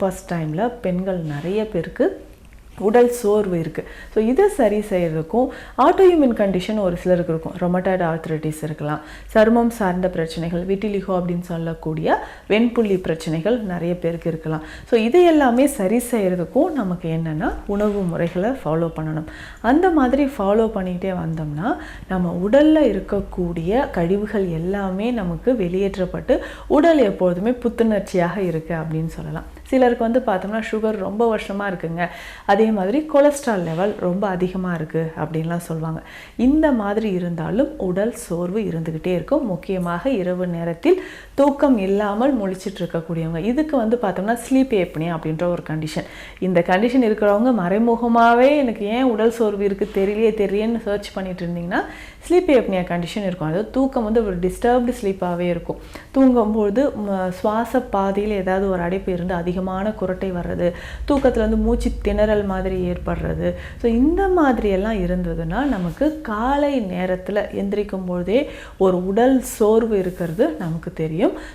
First டைமில் பெண்கள் நிறைய பேருக்கு உடல் சோர்வு இருக்குது. ஸோ இதை சரி செய்கிறதுக்கும் ஆட்டோஇம்யூன் கண்டிஷன் ஒரு சிலருக்கு இருக்கும். ரொமட்டாய்டு ஆர்த்ரைட்டிஸ் இருக்கலாம், சருமம் சார்ந்த பிரச்சனைகள், விட்டிலிகோ அப்படின்னு சொல்லக்கூடிய வெண்புள்ளி பிரச்சனைகள் நிறைய பேருக்கு இருக்கலாம். ஸோ இது எல்லாமே சரி செய்கிறதுக்கும் நமக்கு என்னென்னா உணவு முறைகளை ஃபாலோ பண்ணணும். அந்த மாதிரி ஃபாலோ பண்ணிக்கிட்டே வந்தோம்னா நம்ம உடலில் இருக்கக்கூடிய கழிவுகள் எல்லாமே நமக்கு வெளியேற்றப்பட்டு உடல் எப்பொழுதுமே புத்துணர்ச்சியாக இருக்குது அப்படின்னு சொல்லலாம். சிலருக்கு பார்த்தோம்னா சுகர் ரொம்ப வருஷமாக இருக்குங்க, அதே மாதிரி கொலஸ்ட்ரால் லெவல் ரொம்ப அதிகமாக இருக்குது அப்படின்லாம் சொல்லுவாங்க. இந்த மாதிரி இருந்தாலும் உடல் சோர்வு இருந்துக்கிட்டே இருக்கும். முக்கியமாக இரவு நேரத்தில் தூக்கம் இல்லாமல் முழிச்சிட்டு இருக்கக்கூடியவங்க, இதுக்கு பார்த்தோம்னா ஸ்லீப் ஏப்னியா அப்படின்ற ஒரு கண்டிஷன். இந்த கண்டிஷன் இருக்கிறவங்க மறைமுகமாகவே எனக்கு ஏன் உடல் சோர்வு இருக்குது தெரியலையேன்னு சர்ச் பண்ணிட்டு இருந்தீங்கன்னா ஸ்லீப் ஏப்னியா கண்டிஷன் இருக்கும். அதாவது தூக்கம் ஒரு டிஸ்டர்ப்டு ஸ்லீப்பாகவே இருக்கும். தூங்கும்போது சுவாச பாதையில் ஏதாவது ஒரு அடைப்பு இருந்து அதிகமான குரட்டை வர்றது, தூக்கத்தில் மூச்சு திணறல் மாதிரி ஏற்படுறது. ஸோ இந்த மாதிரியெல்லாம் இருந்ததுன்னா நமக்கு காலை நேரத்தில் எந்திரிக்கும் பொழுதே ஒரு உடல் சோர்வு இருக்கிறது நமக்கு தெரியும்.